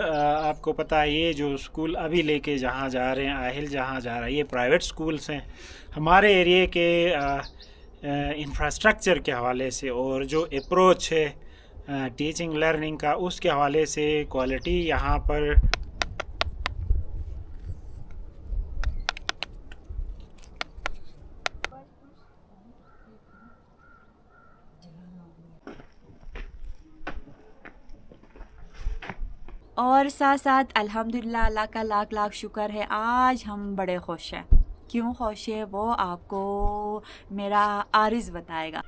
आपको पता है ये जो स्कूल अभी लेके जहाँ जा रहे हैं, आहिल जहाँ जा रहा है, ये प्राइवेट स्कूल्स हैं। हमारे एरिए के इंफ्रास्ट्रक्चर के हवाले से और जो अप्रोच है टीचिंग लर्निंग का, उसके हवाले से क्वालिटी यहाँ पर और साथ साथ अल्हम्दुलिल्लाह अल्लाह का लाख लाख शुक्र है, आज हम बड़े खुश हैं। क्यों खुश है वो आपको मेरा आरिज़ बताएगा।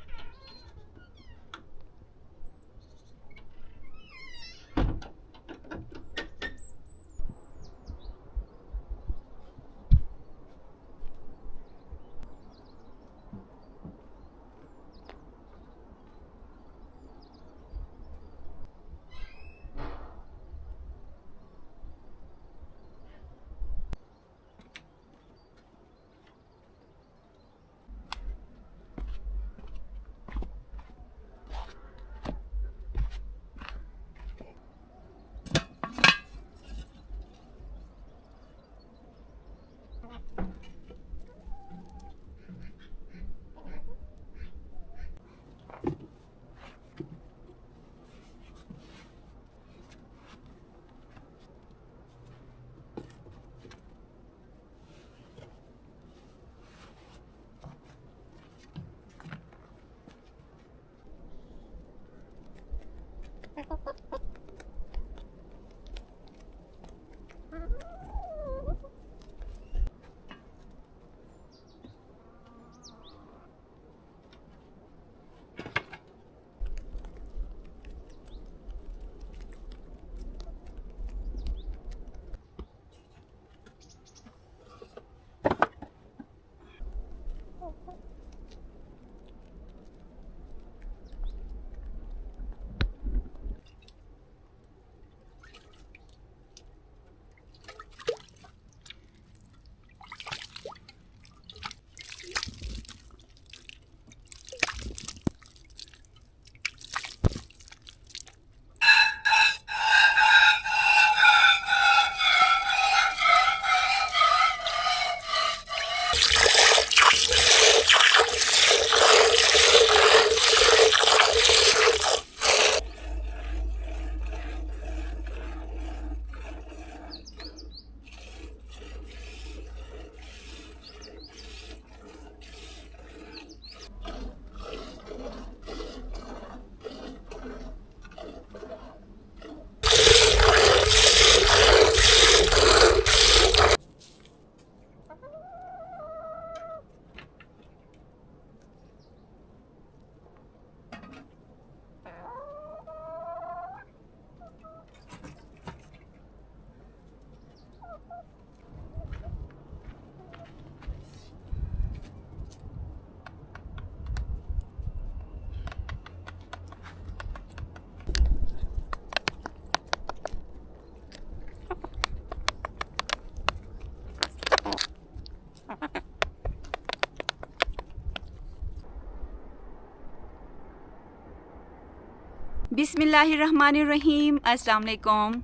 बिस्मिल्लाहिर्रहमानिर्रहीम, अस्सलाम वालेकुम।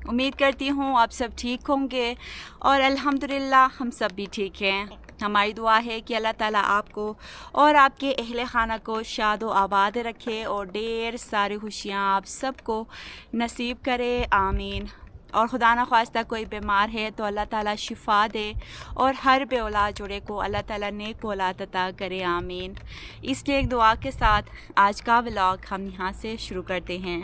उम्मीद करती हूँ आप सब ठीक होंगे और अल्हम्दुलिल्लाह हम सब भी ठीक हैं। हमारी दुआ है कि अल्लाह ताला आपको और आपके अहले खाना को शाद व आबाद रखे और ढेर सारी खुशियाँ आप सबको नसीब करे, आमीन। और खुदा न ख्वास्ता कोई बीमार है तो अल्लाह ताला शिफ़ा दे और हर बे औलाद जोड़े को अल्लाह ताला नेक औलाद अता करे, आमीन। इसलिए एक दुआ के साथ आज का व्लॉग हम यहाँ से शुरू करते हैं।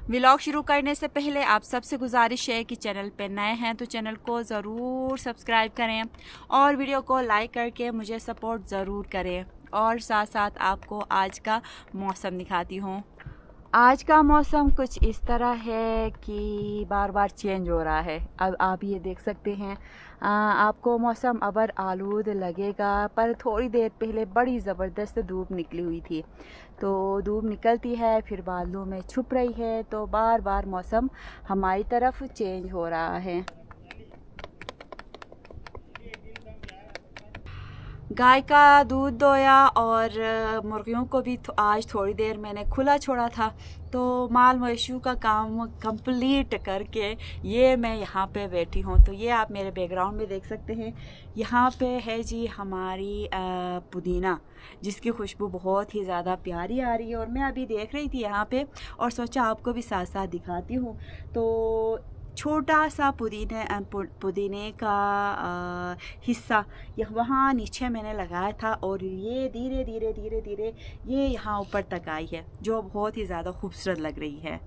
व्लॉग शुरू करने से पहले आप सबसे गुजारिश है कि चैनल पर नए हैं तो चैनल को ज़रूर सब्सक्राइब करें और वीडियो को लाइक करके मुझे सपोर्ट ज़रूर करें। और साथ साथ आपको आज का मौसम दिखाती हूँ। आज का मौसम कुछ इस तरह है कि बार बार चेंज हो रहा है। अब आप ये देख सकते हैं, आपको मौसम अबर आलूद लगेगा, पर थोड़ी देर पहले बड़ी ज़बरदस्त धूप निकली हुई थी। तो धूप निकलती है फिर बादलों में छुप रही है, तो बार बार मौसम हमारी तरफ चेंज हो रहा है। गाय का दूध दोया और मुर्गियों को भी आज थोड़ी देर मैंने खुला छोड़ा था। तो माल मवेशियों का काम कंप्लीट करके ये मैं यहाँ पे बैठी हूँ। तो ये आप मेरे बैकग्राउंड में देख सकते हैं, यहाँ पे है जी हमारी पुदीना, जिसकी खुशबू बहुत ही ज़्यादा प्यारी आ रही है। और मैं अभी देख रही थी यहाँ पे और सोचा आपको भी साथ साथ दिखाती हूँ। तो छोटा सा पुदीने का हिस्सा वहाँ नीचे मैंने लगाया था और ये धीरे धीरे धीरे धीरे ये यहाँ ऊपर तक आई है, जो बहुत ही ज़्यादा खूबसूरत लग रही है।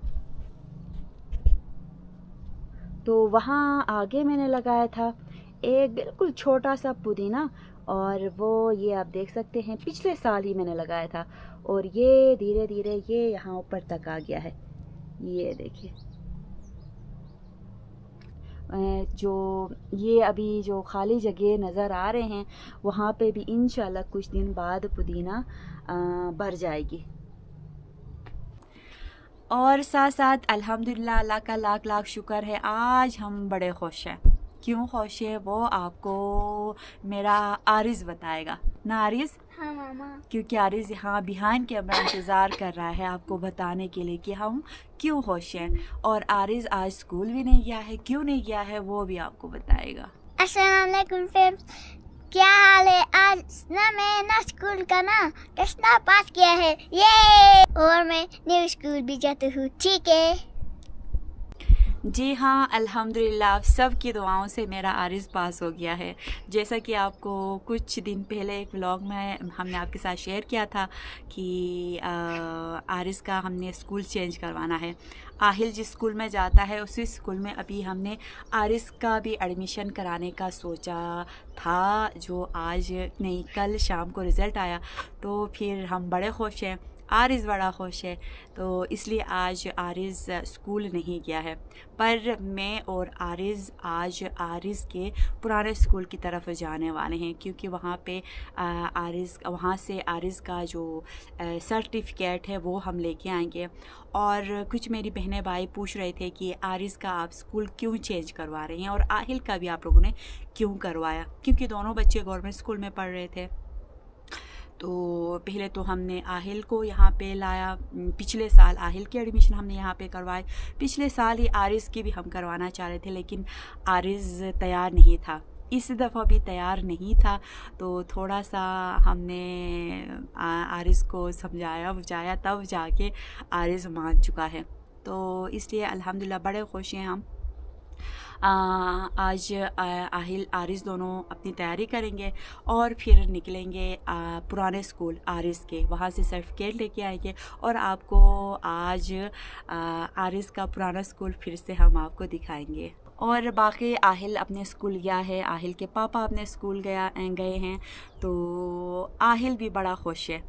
तो वहाँ आगे मैंने लगाया था एक बिल्कुल छोटा सा पुदीना, और वो ये आप देख सकते हैं पिछले साल ही मैंने लगाया था और ये धीरे धीरे ये यहाँ ऊपर तक आ गया है। ये देखिए, जो ये अभी जो खाली जगह नज़र आ रहे हैं वहाँ पे भी इंशाल्लाह कुछ दिन बाद पुदीना भर जाएगी। और साथ साथ अल्हम्दुलिल्लाह अल्लाह का लाख लाख शुक्र है, आज हम बड़े खुश हैं। क्यों खुश है वो आपको मेरा आरिज़ बताएगा ना। आरिज़? हाँ मामा। क्योंकि आरिज़ यहाँ बिहाइंड कैमरा इंतज़ार कर रहा है आपको बताने के लिए कि हम क्यों खुश हैं। और आरिज़ आज स्कूल भी नहीं गया है, क्यों नहीं गया है वो भी आपको बताएगा। अस्सलाम वालेकुम फ्रेंड्स, क्या हाल है? आज ना मैं ना स्कूल का ना टेस्ट ना पास किया है, ये और मैं न्यू स्कूल भी जाती हूँ, ठीक है? जी हाँ, अल्हम्दुलिल्लाह आप सब की दुआओं से मेरा आरिज़ पास हो गया है। जैसा कि आपको कुछ दिन पहले एक व्लॉग में हमने आपके साथ शेयर किया था कि आरिज़ का हमने स्कूल चेंज करवाना है। आहिल जिस स्कूल में जाता है उसी स्कूल में अभी हमने आरिज़ का भी एडमिशन कराने का सोचा था, जो आज नहीं कल शाम को रिज़ल्ट आया। तो फिर हम बड़े खुश हैं, आरिज़ बड़ा खुश है, तो इसलिए आज आरिज़ स्कूल नहीं गया है। पर मैं और आरिज़ आज आरिज़ के पुराने स्कूल की तरफ जाने वाले हैं, क्योंकि वहाँ पे वहाँ से आरिज़ का जो सर्टिफिकेट है वो हम लेके आएंगे। और कुछ मेरी बहनें भाई पूछ रहे थे कि आरिज़ का आप स्कूल क्यों चेंज करवा रहे हैं और आहिल का भी आप लोगों ने क्यों करवाया, क्योंकि दोनों बच्चे गवर्नमेंट स्कूल में पढ़ रहे थे। तो पहले तो हमने आहिल को यहाँ पे लाया, पिछले साल आहिल की एडमिशन हमने यहाँ पे करवाई, पिछले साल ही आरिज़ की भी हम करवाना चाह रहे थे, लेकिन आरिज़ तैयार नहीं था, इस दफ़ा भी तैयार नहीं था। तो थोड़ा सा हमने आरिज़ को समझाया बुझाया, तब जाके आरिज़ मान चुका है। तो इसलिए अल्हम्दुलिल्लाह बड़े खुश हैं हम। आज आहिल आरिज़ दोनों अपनी तैयारी करेंगे और फिर निकलेंगे पुराने स्कूल आरिज़ के, वहाँ से सर्टिफिकेट लेके आएंगे और आपको आज आरिज़ का पुराना स्कूल फिर से हम आपको दिखाएंगे। और बाकी आहिल अपने स्कूल गया है, आहिल के पापा अपने स्कूल गए हैं, तो आहिल भी बड़ा खुश है।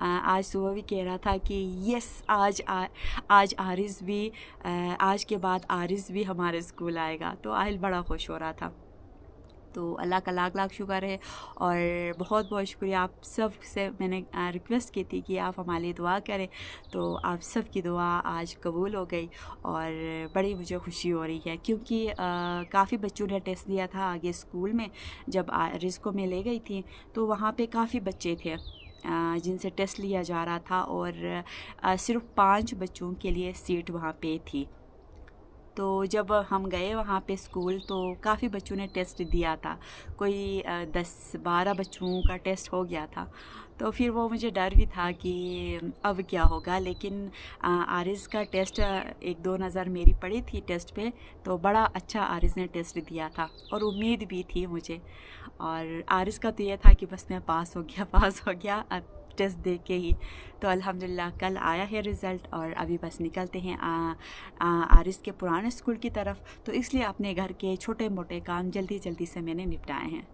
आज सुबह भी कह रहा था कि यस आज आरिज़ भी आज के बाद आरिज़ भी हमारे स्कूल आएगा, तो आहिल बड़ा खुश हो रहा था। तो अल्लाह का लाख लाख शुक्र है और बहुत बहुत शुक्रिया आप सब से। मैंने रिक्वेस्ट की थी कि आप हमारे लिए दुआ करें, तो आप सब की दुआ आज कबूल हो गई और बड़ी मुझे खुशी हो रही है, क्योंकि काफ़ी बच्चों ने टेस्ट दिया था आगे स्कूल में। जब आरिज़ को मैं ले गई थी तो वहाँ पे काफ़ी बच्चे थे जिनसे टेस्ट लिया जा रहा था और सिर्फ 5 बच्चों के लिए सीट वहाँ पे थी। तो जब हम गए वहाँ पे स्कूल तो काफ़ी बच्चों ने टेस्ट दिया था, कोई 10-12 बच्चों का टेस्ट हो गया था। तो फिर वो मुझे डर भी था कि अब क्या होगा, लेकिन आरिज़ का टेस्ट 1-2 नज़र मेरी पड़ी थी टेस्ट पे, तो बड़ा अच्छा आरिज़ ने टेस्ट दिया था और उम्मीद भी थी मुझे। और आरिज़ का तो ये था कि बस मैं पास हो गया टेस्ट दे के ही। तो अल्हम्दुलिल्लाह कल आया है रिज़ल्ट और अभी बस निकलते हैं आरिज़ के पुराने स्कूल की तरफ। तो इसलिए अपने घर के छोटे मोटे काम जल्दी जल्दी से मैंने निपटाए हैं।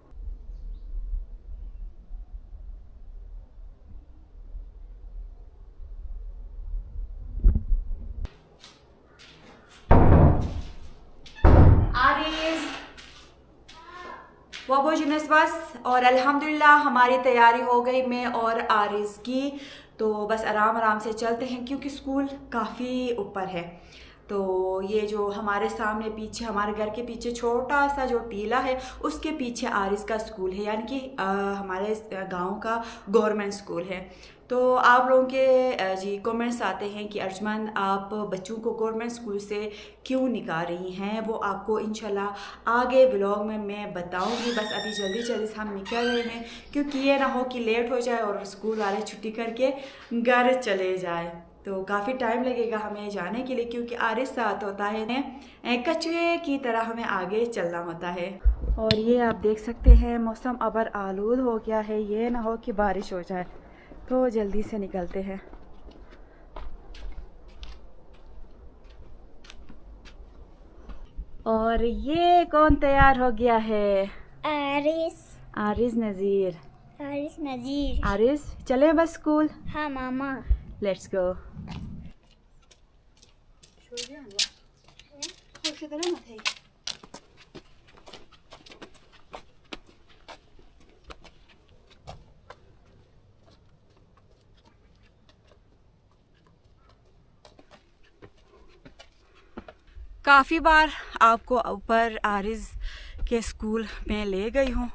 वबोजनस बस और अल्हम्दुलिल्लाह हमारी तैयारी हो गई मैं और आरिज़ की। तो बस आराम आराम से चलते हैं, क्योंकि स्कूल काफ़ी ऊपर है। तो ये जो हमारे सामने पीछे, हमारे घर के पीछे छोटा सा जो टीला है, उसके पीछे आरिस का स्कूल है, यानी कि हमारे गांव का गवर्नमेंट स्कूल है। तो आप लोगों के जी कमेंट्स आते हैं कि अर्जुमन आप बच्चों को गवर्नमेंट स्कूल से क्यों निकाल रही हैं, वो आपको इंशाल्लाह आगे व्लॉग में मैं बताऊंगी। बस अभी जल्दी जल्दी से हम निकल रहे हैं, क्योंकि ये ना हो कि लेट हो जाए और स्कूल वाले छुट्टी करके घर चले जाए। तो काफ़ी टाइम लगेगा हमें जाने के लिए, क्योंकि आरिस साथ होता है, कछुए की तरह हमें आगे चलना होता है। और ये आप देख सकते हैं मौसम अबर आलूद हो गया है, ये ना हो कि बारिश हो जाए, तो जल्दी से निकलते हैं। और ये कौन तैयार हो गया है? आरिस। आरिस नज़ीर। आरिस नज़ीर। आरिस चले बस स्कूल? हाँ मामा। Let's go. काफ़ी बार आपको ऊपर आरिस के स्कूल में ले गई हूँ।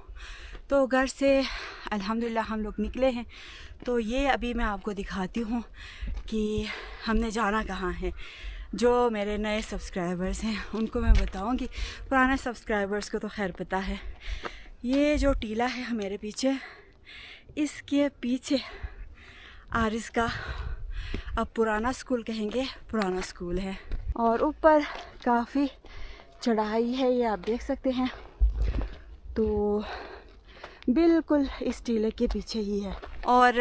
तो घर से अल्हम्दुलिल्लाह हम लोग निकले हैं। तो ये अभी मैं आपको दिखाती हूँ कि हमने जाना कहाँ है। जो मेरे नए सब्सक्राइबर्स हैं उनको मैं बताऊँगी, पुराने सब्सक्राइबर्स को तो खैर पता है। ये जो टीला है मेरे पीछे, इसके पीछे आरिस का, अब पुराना स्कूल कहेंगे, पुराना स्कूल है। और ऊपर काफ़ी चढ़ाई है, ये आप देख सकते हैं। तो बिल्कुल इस टीले के पीछे ही है। और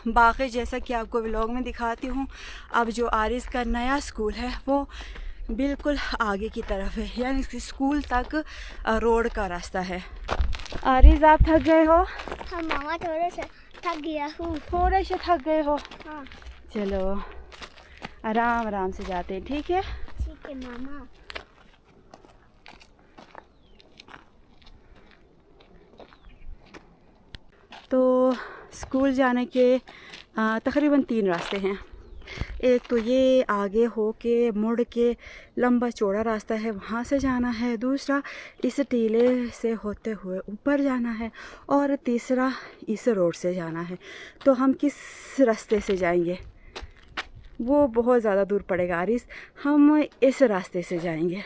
बाकी जैसा कि आपको व्लॉग में दिखाती हूँ, अब जो आरिस का नया स्कूल है वो बिल्कुल आगे की तरफ है, यानी स्कूल तक रोड का रास्ता है। आरिस आप थक गए हो? हाँ मामा, थोड़ा सा थक गया हूँ। थोड़े से थक गए हो? हाँ। चलो आराम आराम से जाते हैं, ठीक है? ठीक है मामा। तो स्कूल जाने के तकरीबन 3 रास्ते हैं। एक तो ये आगे हो के मुड़ के लंबा चौड़ा रास्ता है, वहाँ से जाना है। दूसरा इस टीले से होते हुए ऊपर जाना है, और तीसरा इस रोड से जाना है। तो हम किस रास्ते से जाएंगे? वो बहुत ज़्यादा दूर पड़ेगा आरिस, हम इस रास्ते से जाएंगे,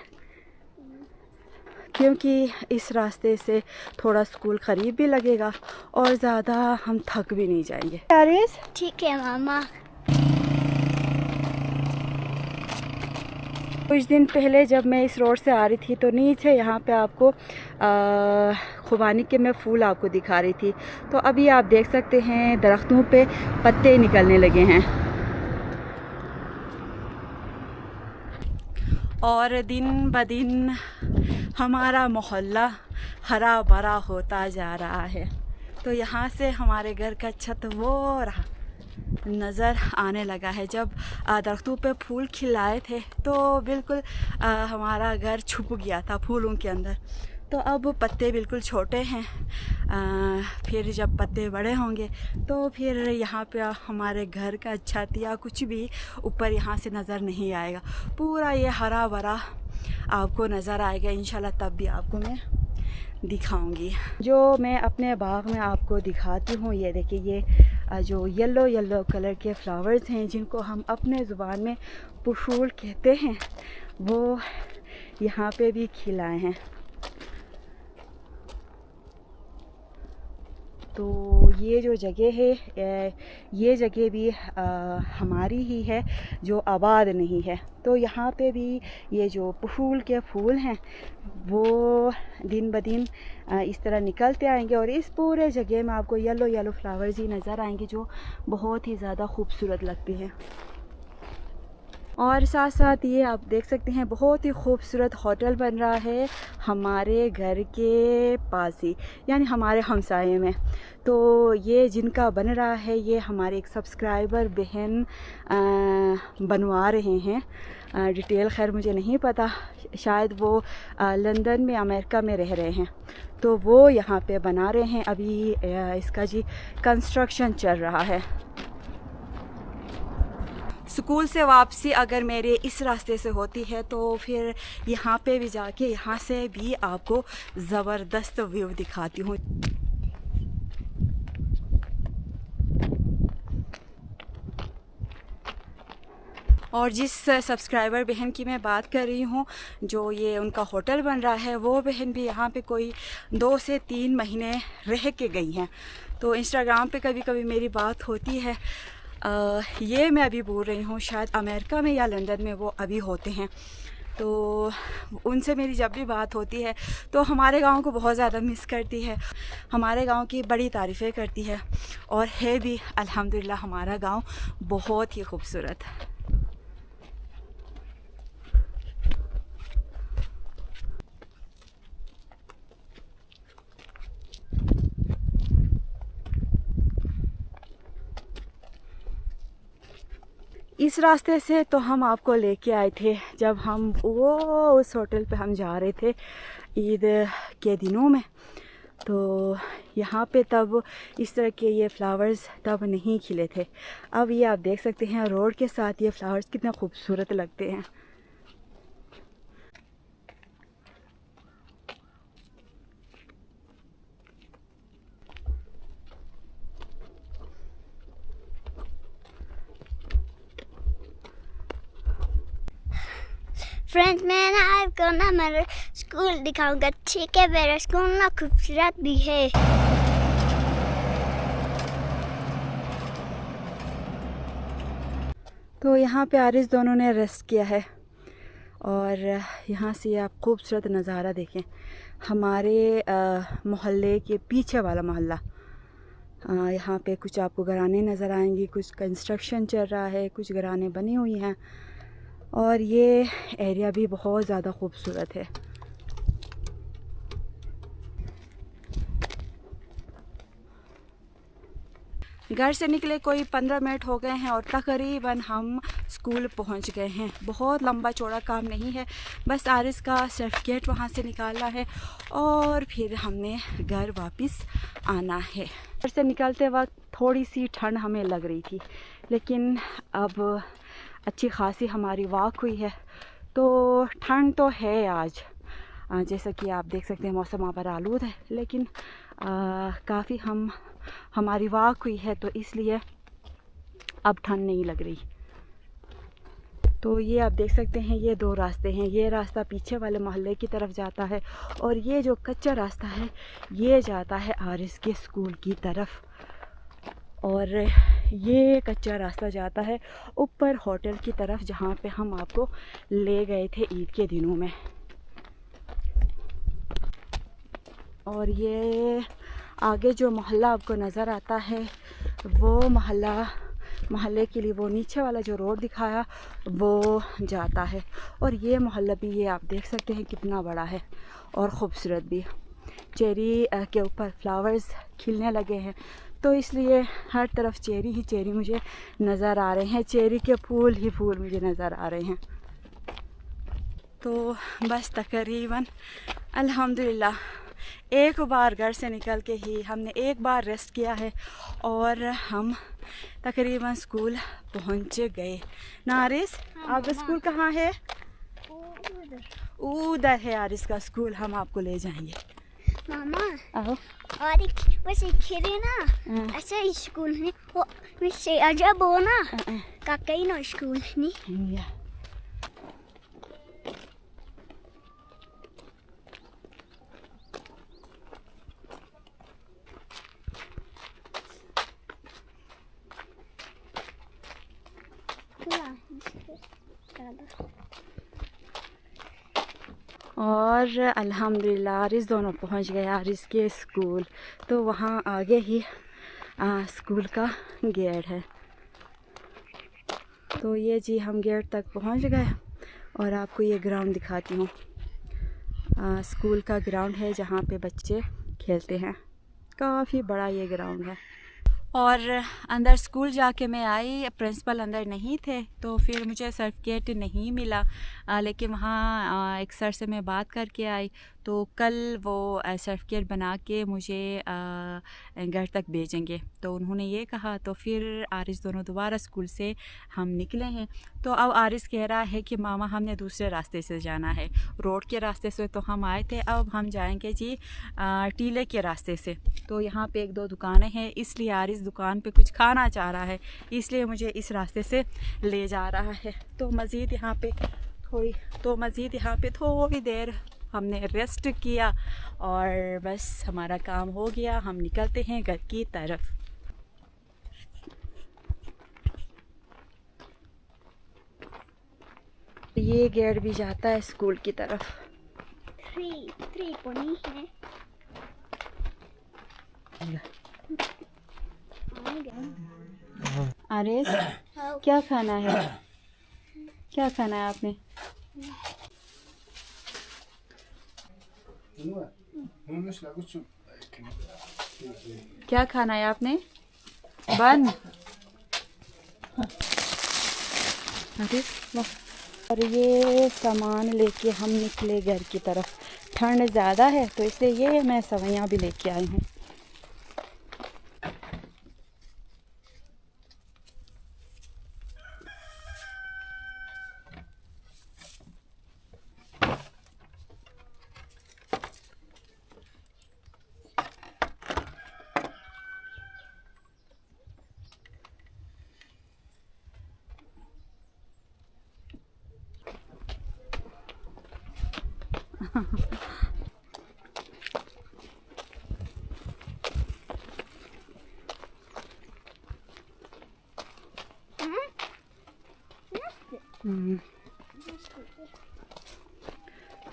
क्योंकि इस रास्ते से थोड़ा स्कूल करीब भी लगेगा और ज़्यादा हम थक भी नहीं जाएंगे। आरिस ठीक है मामा। कुछ दिन पहले जब मैं इस रोड से आ रही थी, तो नीचे यहाँ पे आपको खुबानी के मैं फूल आपको दिखा रही थी। तो अभी आप देख सकते हैं दरख्तों पे पत्ते निकलने लगे हैं, और दिन ब दिन हमारा मोहल्ला हरा भरा होता जा रहा है। तो यहाँ से हमारे घर का छत वो रहा नज़र आने लगा है। जब दरख्तों पे फूल खिलाए थे तो बिल्कुल हमारा घर छुप गया था फूलों के अंदर। तो अब पत्ते बिल्कुल छोटे हैं, फिर जब पत्ते बड़े होंगे तो फिर यहाँ पे हमारे घर का छत या कुछ भी ऊपर यहाँ से नज़र नहीं आएगा। पूरा ये हरा भरा आपको नज़र आएगा इंशाल्लाह, तब भी आपको मैं दिखाऊंगी। जो मैं अपने बाग में आपको दिखाती हूँ, ये देखिए, ये जो येलो येलो कलर के फ्लावर्स हैं, जिनको हम अपने ज़ुबान में पुशूल कहते हैं, वो यहाँ पे भी खिलाए हैं। तो ये जो जगह है, ये जगह भी हमारी ही है, जो आबाद नहीं है। तो यहाँ पे भी ये जो फूल के फूल हैं वो दिन ब दिन इस तरह निकलते आएंगे, और इस पूरे जगह में आपको येलो येलो फ्लावर्स ही नज़र आएंगे, जो बहुत ही ज़्यादा खूबसूरत लगती हैं। और साथ साथ ये आप देख सकते हैं बहुत ही खूबसूरत होटल बन रहा है हमारे घर के पास ही, यानी हमारे हमसाये में। तो ये जिनका बन रहा है, ये हमारे एक सब्सक्राइबर बहन बनवा रहे हैं। डिटेल खैर मुझे नहीं पता, शायद वो लंदन में, अमेरिका में रह रहे हैं, तो वो यहाँ पे बना रहे हैं। अभी इसका जी कंस्ट्रक्शन चल रहा है। स्कूल से वापसी अगर मेरे इस रास्ते से होती है तो फिर यहाँ पे भी जाके यहाँ से भी आपको ज़बरदस्त व्यू दिखाती हूँ। और जिस सब्सक्राइबर बहन की मैं बात कर रही हूँ, जो ये उनका होटल बन रहा है, वो बहन भी यहाँ पे कोई 2 से 3 महीने रह के गई हैं। तो इंस्टाग्राम पे कभी कभी मेरी बात होती है। ये मैं अभी बोल रही हूँ, शायद अमेरिका में या लंदन में वो अभी होते हैं। तो उनसे मेरी जब भी बात होती है तो हमारे गांव को बहुत ज़्यादा मिस करती है, हमारे गांव की बड़ी तारीफ़ें करती है, और है भी अल्हम्दुलिल्लाह हमारा गांव बहुत ही खूबसूरत। इस रास्ते से तो हम आपको लेके आए थे जब हम वो उस होटल पे हम जा रहे थे ईद के दिनों में। तो यहाँ पे तब इस तरह के ये फ्लावर्स तब नहीं खिले थे। अब ये आप देख सकते हैं रोड के साथ ये फ्लावर्स कितना खूबसूरत लगते हैं। फ्रेंड्स, मैं ना आपको ना मेरा स्कूल दिखाऊंगा, ठीक है? मेरा स्कूल ना खूबसूरत भी है। तो यहाँ पे आरिस दोनों ने रेस्ट किया है, और यहाँ से आप खूबसूरत नज़ारा देखें। हमारे मोहल्ले के पीछे वाला मोहल्ला, यहाँ पे कुछ आपको घराने नज़र आएंगी, कुछ कंस्ट्रक्शन चल रहा है, कुछ घराने बनी हुई हैं, और ये एरिया भी बहुत ज़्यादा खूबसूरत है। घर से निकले कोई 15 मिनट हो गए हैं और तकरीबन हम स्कूल पहुंच गए हैं। बहुत लंबा चौड़ा काम नहीं है, बस आरिस का सर्टिफिकेट वहां से निकालना है और फिर हमने घर वापस आना है। घर से निकलते वक्त थोड़ी सी ठंड हमें लग रही थी, लेकिन अब अच्छी खासी हमारी वॉक हुई है तो ठंड तो है आज। जैसा कि आप देख सकते हैं मौसम आबर आलूद है, लेकिन काफ़ी हमारी वॉक हुई है तो इसलिए अब ठंड नहीं लग रही। तो ये आप देख सकते हैं ये 2 रास्ते हैं। ये रास्ता पीछे वाले मोहल्ले की तरफ जाता है और ये जो कच्चा रास्ता है ये जाता है आरिस के स्कूल की तरफ, और ये कच्चा रास्ता जाता है ऊपर होटल की तरफ जहाँ पे हम आपको ले गए थे ईद के दिनों में। और ये आगे जो मोहल्ला आपको नज़र आता है वो मोहल्ले के लिए वो नीचे वाला जो रोड दिखाया वो जाता है। और ये मोहल्ला भी ये आप देख सकते हैं कितना बड़ा है और ख़ूबसूरत भी। चेरी के ऊपर फ्लावर्स खिलने लगे हैं तो इसलिए हर तरफ चेरी ही चेरी मुझे नज़र आ रहे हैं, चेरी के फूल ही फूल मुझे नज़र आ रहे हैं। तो बस तकरीबन अल्हम्दुलिल्लाह एक बार घर से निकल के ही हमने एक बार रेस्ट किया है और हम तकरीबन स्कूल पहुंच गए। नारिस, आपका स्कूल कहाँ है? उधर है आरिस का स्कूल, हम आपको ले जाएंगे। मामा, आओ। और वैसे खेले ना ऐसे स्कूल में वो वैसे अजब हो ना का कहीं ना स्कूल नहीं। और अल्हम्दुलिल्लाह आरिस दोनों पहुंच गए आरिस के स्कूल। तो वहाँ आगे ही स्कूल का गेट है। तो ये जी हम गेट तक पहुंच गए और आपको ये ग्राउंड दिखाती हूँ। स्कूल का ग्राउंड है जहाँ पे बच्चे खेलते हैं, काफ़ी बड़ा ये ग्राउंड है। और अंदर स्कूल जाके मैं आई, प्रिंसिपल अंदर नहीं थे तो फिर मुझे सर्टिफिकेट नहीं मिला, लेकिन वहाँ एक सर से मैं बात करके आई तो कल वो सर्टिफिकेट बना के मुझे घर तक भेजेंगे। तो उन्होंने ये कहा, तो फिर आरिस दोनों दोबारा स्कूल से हम निकले हैं। तो अब आरिस कह रहा है कि मामा हमने दूसरे रास्ते से जाना है, रोड के रास्ते से तो हम आए थे, अब हम जाएंगे जी टीले के रास्ते से। तो यहाँ पे एक दो दुकानें हैं, इसलिए आरिस दुकान पे कुछ खाना चाह रहा है, इसलिए मुझे इस रास्ते से ले जा रहा है। तो मज़ीद यहाँ पे थोड़ी देर हमने रेस्ट किया और बस हमारा काम हो गया, हम निकलते हैं घर की तरफ। ये गेट भी जाता है स्कूल की तरफ। 3 पोनी है। आरिस, क्या खाना है? क्या खाना है आपने? क्या खाना है आपने? बन। अरे वाह। और ये सामान लेके हम निकले घर की तरफ। ठंड ज़्यादा है तो इसलिए ये मैं सवैयाँ भी लेके आई हूँ।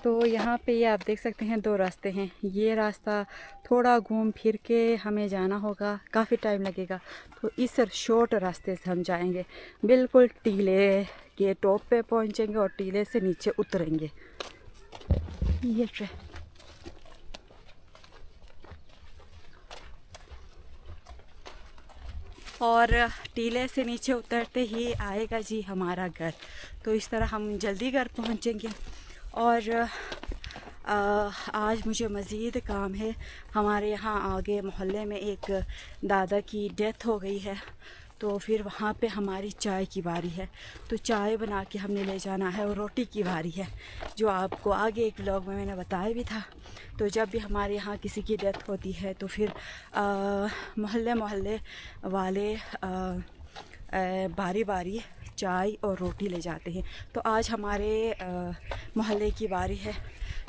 तो यहाँ पे ये आप देख सकते हैं 2 रास्ते हैं। ये रास्ता थोड़ा घूम फिर के हमें जाना होगा, काफ़ी टाइम लगेगा। तो इस शॉर्ट रास्ते से हम जाएंगे, बिल्कुल टीले के टॉप पे पहुँचेंगे और टीले से नीचे उतरेंगे। ये ट्रे और टीले से नीचे उतरते ही आएगा जी हमारा घर। तो इस तरह हम जल्दी घर पहुँचेंगे। और आज मुझे मज़ीद काम है। हमारे यहाँ आगे मोहल्ले में एक दादा की डेथ हो गई है, तो फिर वहाँ पे हमारी चाय की बारी है। तो चाय बना के हमने ले जाना है और रोटी की बारी है, जो आपको आगे एक व्लॉग में मैंने बताया भी था। तो जब भी हमारे यहाँ किसी की डेथ होती है तो फिर मोहल्ले वाले बारी बारी चाय और रोटी ले जाते हैं। तो आज हमारे मोहल्ले की बारी है,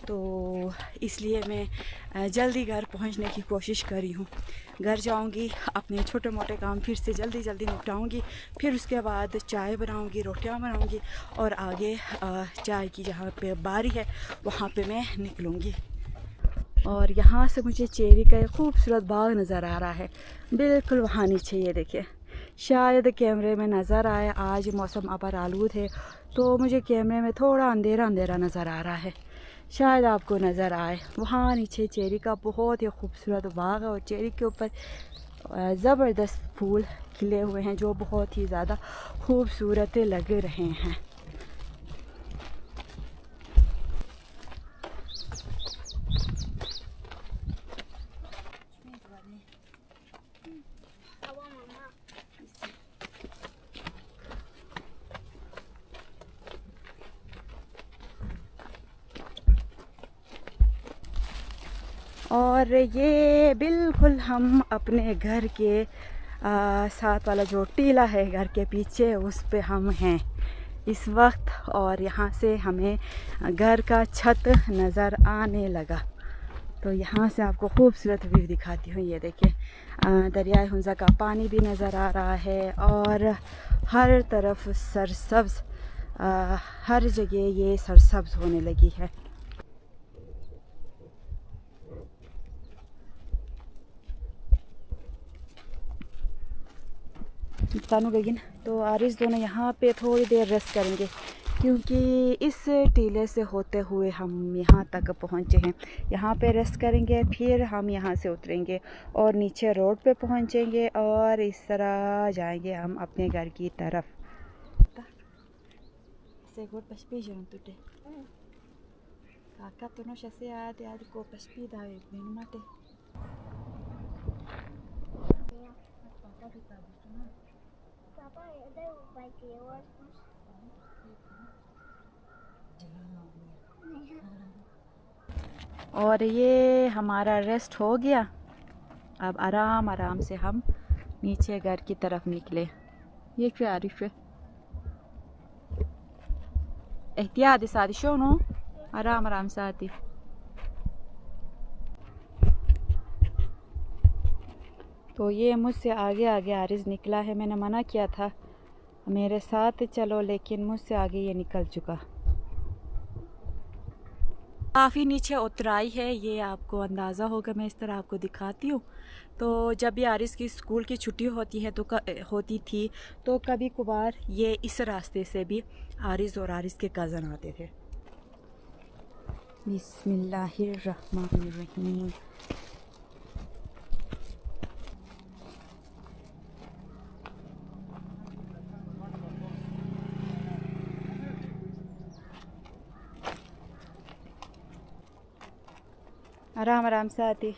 तो इसलिए मैं जल्दी घर पहुंचने की कोशिश कर रही हूँ। घर जाऊंगी, अपने छोटे मोटे काम फिर से जल्दी निपटाऊंगी, फिर उसके बाद चाय बनाऊंगी, रोटियां बनाऊंगी और आगे चाय की जहाँ पे बारी है वहाँ पे मैं निकलूँगी। और यहाँ से मुझे चेरी का एक खूबसूरत बाग नज़र आ रहा है, बिल्कुल वहाँ नीचे। ये देखिए, शायद कैमरे में नज़र आए, आज मौसम अबर आलूद है तो मुझे कैमरे में थोड़ा अंधेरा नज़र आ रहा है, शायद आपको नज़र आए। वहाँ नीचे चेरी का बहुत ही खूबसूरत बाग है और चेरी के ऊपर ज़बरदस्त फूल खिले हुए हैं जो बहुत ही ज़्यादा खूबसूरत लग रहे हैं। और ये बिल्कुल हम अपने घर के साथ वाला जो टीला है घर के पीछे, उस पे हम हैं इस वक्त। और यहाँ से हमें घर का छत नज़र आने लगा। तो यहाँ से आपको खूबसूरत व्यू दिखाती हूँ। ये देखिए, दरियाए हुंज़ा का पानी भी नज़र आ रहा है और हर तरफ सरसब्ज़, हर जगह ये सरसब्ज़ होने लगी है। तानू गई ना, तो आरिस दोनों यहाँ पे थोड़ी देर रेस्ट करेंगे क्योंकि इस टीले से होते हुए हम यहाँ तक पहुँचे हैं। यहाँ पे रेस्ट करेंगे, फिर हम यहाँ से उतरेंगे और नीचे रोड पे पहुँचेंगे और इस तरह जाएंगे हम अपने घर की तरफ। Kakak tuh no shase ada ko pespida minum mate. Papa, ada baik lewat. और ये हमारा रेस्ट हो गया। अब आराम आराम से हम नीचे घर की तरफ निकले। ये क्या आरिफ है? एहतियात सारी शोनो, आराम आराम से आती। तो ये मुझसे आगे आगे आरिज निकला है। मैंने मना किया था मेरे साथ चलो, लेकिन मुझसे आगे ये निकल चुका। काफ़ी नीचे उतराई है, ये आपको अंदाज़ा होगा। मैं इस तरह आपको दिखाती हूँ। तो जब भी आरिस की स्कूल की छुट्टी होती है तो होती थी तो कभी कभार ये इस रास्ते से भी आरिस और आरिस के कज़न आते थे। बिस्मिल्लाहिर्रहमानिर्रहीम। आराम आराम से आती।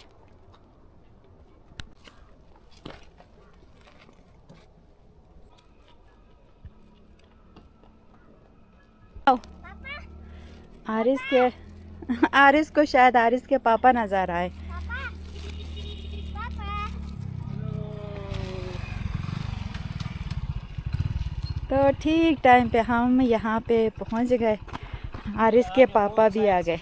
आरिस को शायद आरिस के पापा नजर आए। तो ठीक टाइम पे हम यहाँ पे पहुँच गए। आरिस के पापा भी आ गए।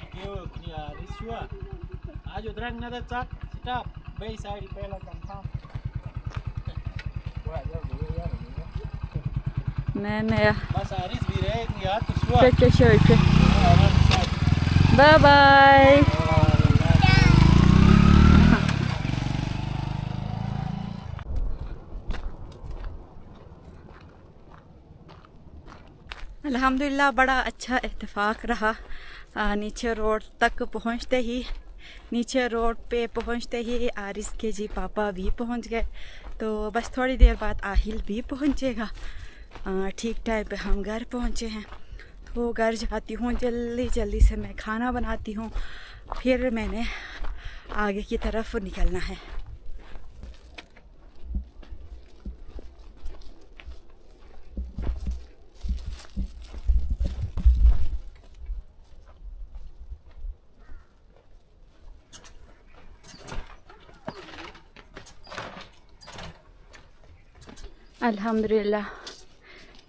मैं बाय बाय। अल्हम्दुलिल्लाह बड़ा अच्छा इत्तेफाक रहा। नीचे रोड तक पहुँचते ही आरिस के जी पापा भी पहुँच गए। तो बस थोड़ी देर बाद आहिल भी पहुँचेगा। ठीक टाइम पे हम घर पहुँचे हैं। तो घर जाती हूँ, जल्दी जल्दी से मैं खाना बनाती हूँ, फिर मैंने आगे की तरफ निकलना है। अल्हम्दुलिल्लाह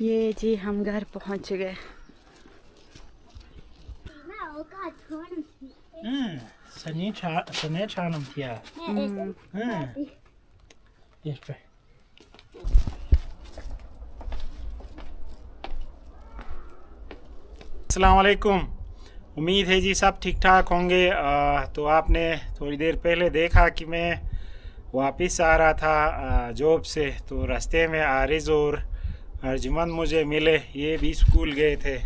ये जी हम घर पहुँच गए। अस्सलाम वालेकुम। उम्मीद है जी सब ठीक ठाक होंगे। तो आपने थोड़ी देर पहले देखा कि मैं वापस आ रहा था जॉब से। तो रास्ते में आरिज और अर्जुमंद मुझे मिले, ये भी स्कूल गए थे।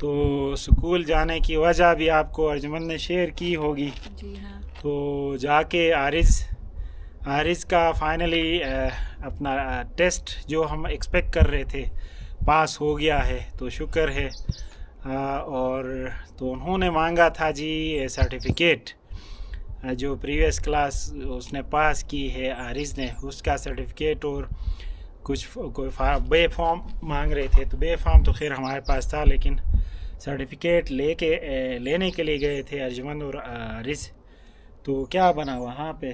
तो स्कूल जाने की वजह भी आपको अर्जुमंद ने शेयर की होगी। जी हाँ। तो जाके आरिज का फाइनली अपना टेस्ट जो हम एक्सपेक्ट कर रहे थे पास हो गया है, तो शुक्र है। और तो उन्होंने मांगा था जी सर्टिफिकेट, जो प्रीवियस क्लास उसने पास की है आरिज ने, उसका सर्टिफिकेट और कुछ कोई बे फॉर्म मांग रहे थे। तो बे फॉर्म तो खैर हमारे पास था, लेकिन सर्टिफिकेट लेने के लिए गए थे अर्जुमंद और आरिज। तो क्या बना वहाँ पे?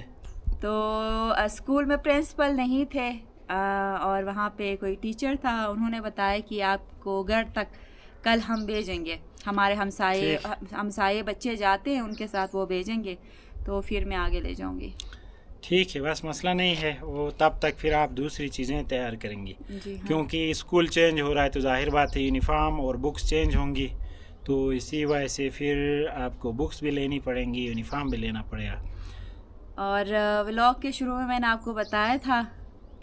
तो स्कूल में प्रिंसिपल नहीं थे और वहाँ पे कोई टीचर था। उन्होंने बताया कि आपको घर तक कल हम भेजेंगे। हमारे हमसाये बच्चे जाते हैं, उनके साथ वो भेजेंगे, तो फिर मैं आगे ले जाऊंगी। ठीक है, बस मसला नहीं है। वो तब तक फिर आप दूसरी चीज़ें तैयार करेंगी। जी हाँ। क्योंकि स्कूल चेंज हो रहा है तो जाहिर बात है यूनिफॉर्म और बुक्स चेंज होंगी। तो इसी वजह से फिर आपको बुक्स भी लेनी पड़ेंगी, यूनिफॉर्म भी लेना पड़ेगा। और व्लॉग के शुरू में मैंने आपको बताया था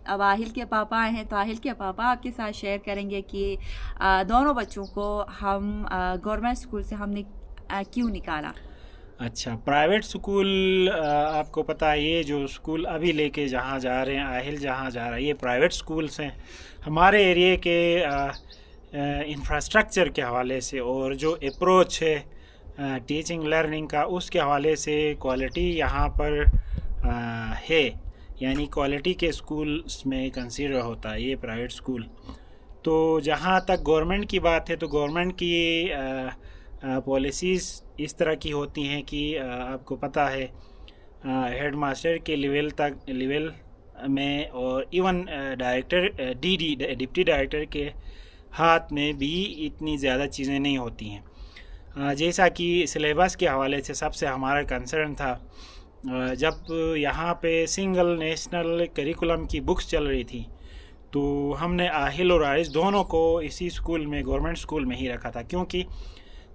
अब आहिल के पापा आए हैं, तो आहिल के पापा आपके साथ शेयर करेंगे कि दोनों बच्चों को हम गवर्नमेंट स्कूल से हमने क्यों निकाला। अच्छा, प्राइवेट स्कूल आपको पता है, ये जो स्कूल अभी लेके जहाँ जा रहे हैं, आहिल जहाँ जा रहा है, ये प्राइवेट स्कूल्स हैं। हमारे एरिए के इंफ्रास्ट्रक्चर के हवाले से और जो अप्रोच है टीचिंग लर्निंग का, उसके हवाले से क्वालिटी यहाँ पर है, यानी क्वालिटी के स्कूल्स में कंसीडर होता है ये प्राइवेट स्कूल। तो जहाँ तक गवर्नमेंट की बात है तो गवर्नमेंट की पॉलिसीज़ इस तरह की होती हैं कि आपको पता है हेड मास्टर के लेवल में और इवन डायरेक्टर डिप्टी डायरेक्टर के हाथ में भी इतनी ज़्यादा चीज़ें नहीं होती हैं। जैसा कि सिलेबस के हवाले से सबसे हमारा कंसर्न था, जब यहाँ पे सिंगल नेशनल करिकुलम की बुक्स चल रही थी तो हमने आहिल और आरिस दोनों को इसी स्कूल में, गवर्नमेंट स्कूल में ही रखा था, क्योंकि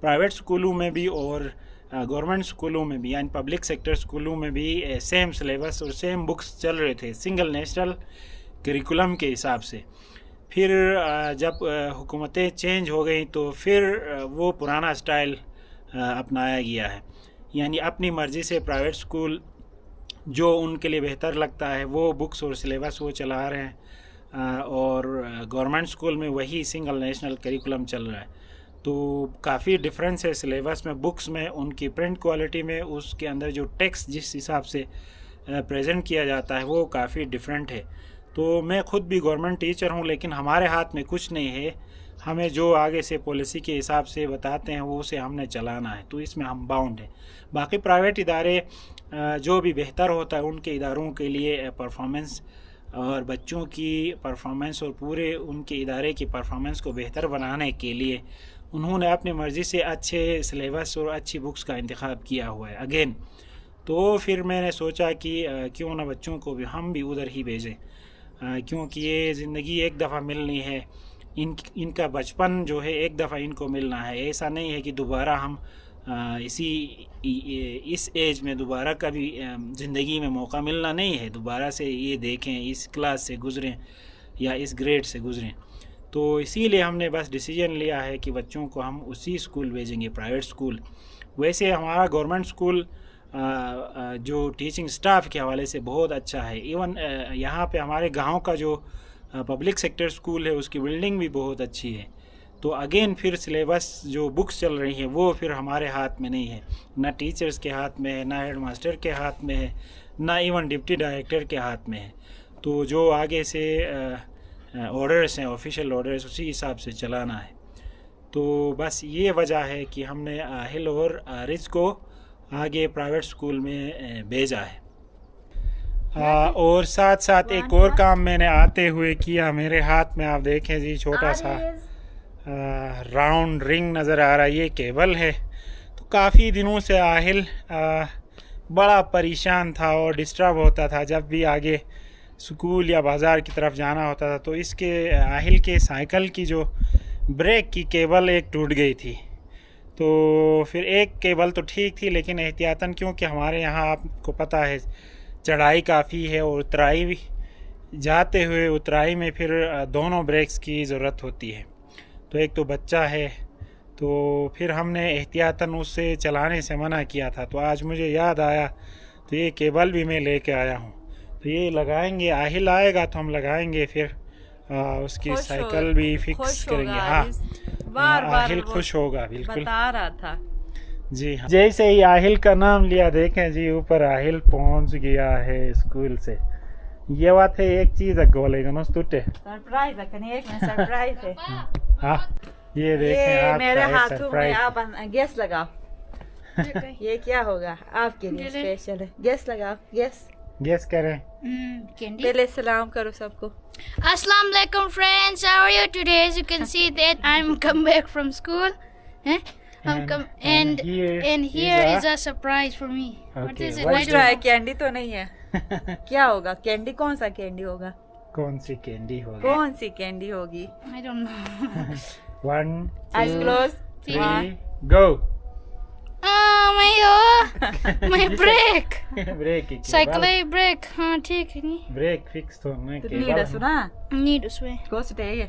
प्राइवेट स्कूलों में भी और गवर्नमेंट स्कूलों में भी यानी पब्लिक सेक्टर स्कूलों में भी सेम सिलेबस और सेम बुक्स चल रहे थे सिंगल नेशनल करिकुलम के हिसाब से। फिर जब हुकूमतें चेंज हो गई तो फिर वो पुराना स्टाइल अपनाया गया है, यानी अपनी मर्ज़ी से प्राइवेट स्कूल जो उनके लिए बेहतर लगता है वो बुक्स और सिलेबस वो चला रहे हैं, और गवर्नमेंट स्कूल में वही सिंगल नेशनल करिकुलम चल रहा है। तो काफ़ी डिफरेंस है सिलेबस में, बुक्स में, उनकी प्रिंट क्वालिटी में, उसके अंदर जो टेक्स्ट जिस हिसाब से प्रेजेंट किया जाता है वो काफ़ी डिफरेंट है। तो मैं ख़ुद भी गवर्नमेंट टीचर हूँ, लेकिन हमारे हाथ में कुछ नहीं है, हमें जो आगे से पॉलिसी के हिसाब से बताते हैं वो उसे हमने चलाना है, तो इसमें हम बाउंड हैं। बाकी प्राइवेट इदारे जो भी बेहतर होता है उनके इदारों के लिए परफॉर्मेंस और बच्चों की परफॉर्मेंस और पूरे उनके इदारे की परफॉर्मेंस को बेहतर बनाने के लिए उन्होंने अपनी मर्ज़ी से अच्छे सिलेबस और अच्छी बुक्स का इंतखाब किया हुआ है अगेन। तो फिर मैंने सोचा कि क्यों ना बच्चों को भी हम भी उधर ही भेजें, क्योंकि ये ज़िंदगी एक दफ़ा मिलनी है, इनका बचपन जो है एक दफ़ा इनको मिलना है। ऐसा नहीं है कि दोबारा हम इस एज में दोबारा कभी ज़िंदगी में मौका मिलना नहीं है, दोबारा से ये देखें, इस क्लास से गुज़रें या इस ग्रेड से गुज़रें। तो इसीलिए हमने बस डिसीजन लिया है कि बच्चों को हम उसी स्कूल भेजेंगे, प्राइवेट स्कूल। वैसे हमारा गवर्नमेंट स्कूल जो टीचिंग स्टाफ के हवाले से बहुत अच्छा है, इवन यहाँ पे हमारे गांव का जो पब्लिक सेक्टर स्कूल है उसकी बिल्डिंग भी बहुत अच्छी है। तो अगेन फिर सिलेबस जो बुक्स चल रही हैं वो फिर हमारे हाथ में नहीं है, ना टीचर्स के हाथ में है, ना हेड मास्टर के हाथ में है, ना इवन डिप्टी डायरेक्टर के हाथ में है। तो जो आगे से ऑर्डर्स हैं, ऑफिशियल ऑर्डर्स, उसी हिसाब से चलाना है। तो बस ये वजह है कि हमने आहिल और आरिस को आगे प्राइवेट स्कूल में भेजा है। और साथ साथ एक और काम मैंने आते हुए किया, मेरे हाथ में आप देखें जी छोटा सा राउंड रिंग नज़र आ रहा है, ये केबल है। तो काफ़ी दिनों से आहिल बड़ा परेशान था और डिस्टर्ब होता था जब भी आगे स्कूल या बाज़ार की तरफ जाना होता था। तो इसके आहिल के साइकिल की जो ब्रेक की केबल एक टूट गई थी। तो फिर एक केबल तो ठीक थी, लेकिन एहतियातन, क्योंकि हमारे यहाँ आपको पता है चढ़ाई काफ़ी है और उतराई भी, जाते हुए उतराई में फिर दोनों ब्रेक्स की ज़रूरत होती है। तो एक तो बच्चा है, तो फिर हमने एहतियातन उससे चलाने से मना किया था। तो आज मुझे याद आया तो ये केबल भी मैं लेके आया हूँ। तो ये लगाएंगे, आहिल आएगा तो हम लगाएंगे, फिर उसकी साइकिल भी फिक्स करेंगे। हाँ, आहिल खुश होगा, बिल्कुल बता रहा था जी। हाँ, जैसे ही आहिल का नाम लिया, देखें जी ऊपर आहिल पहुंच गया है स्कूल से। ये बात है, एक चीज बोलेगा ना टूटे सरप्राइज है, एक में सरप्राइज है। हाँ, ये देखें आप मेरे हाथों में, आप गेस लगाओ ये क्या होगा आपके लिए स्पेशल है। गेस लगाओ, गेस करें। पहले सलाम करो सबको। Assalamu alaikum friends, how are you today? As you can see that I'm come back from school. And here is a surprise for me. What is it? What है? Candy तो नहीं है। क्या होगा कैंडी? कौन सा कैंडी होगा? कौन सी कैंडी होगी? कौन सी कैंडी होगी? I don't know. 1 Eyes 2 closed. 3 go. My brake. Break की Cycle brake. हाँ ठीक है नहीं. ब्रेक फिक्स तो नहीं तो नीड सुना? Need उसमें. कौन सा है?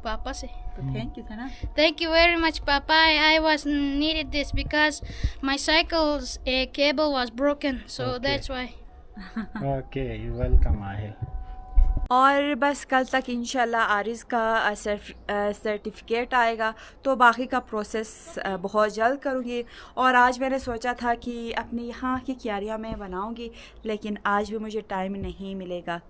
पापा से. तो थैंक यू था ना. Thank you very much, Papa. I was needed this because my cycle's cable was broken, so Okay. that's why. Okay, you welcome, Ahil. और बस कल तक इंशाल्लाह आरिज़ का सर्टिफिकेट आएगा तो बाकी का प्रोसेस बहुत जल्द करूँगी। और आज मैंने सोचा था कि अपनी यहाँ की क्यारियाँ मैं बनाऊँगी, लेकिन आज भी मुझे टाइम नहीं मिलेगा।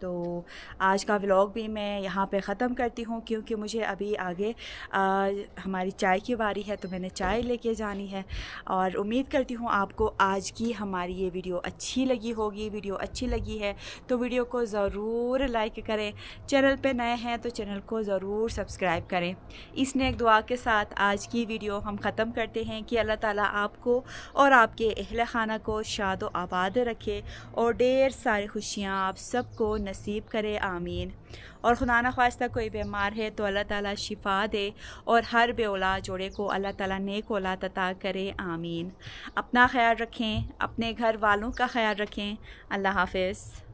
तो आज का व्लॉग भी मैं यहाँ पे ख़त्म करती हूँ, क्योंकि मुझे अभी आगे हमारी चाय की बारी है, तो मैंने चाय लेके जानी है। और उम्मीद करती हूँ आपको आज की हमारी ये वीडियो अच्छी लगी होगी। वीडियो अच्छी लगी है तो वीडियो को ज़रूर लाइक करें, चैनल पे नए हैं तो चैनल को ज़रूर सब्सक्राइब करें। इस नेक दुआ के साथ आज की वीडियो हम ख़त्म करते हैं कि अल्लाह ताला आपको और आपके अहले खाना को शाद व आबाद रखे और ढेर सारी खुशियाँ आप सबको नसीब करे, आमीन। और खुदा न ख्वास्ता कोई बीमार है तो अल्लाह ताला शिफा दे और हर बेऔलाद जोड़े को अल्लाह ताला नेक औलाद अता करे, आमीन। अपना ख्याल रखें, अपने घर वालों का ख्याल रखें। अल्लाह हाफ़िज़।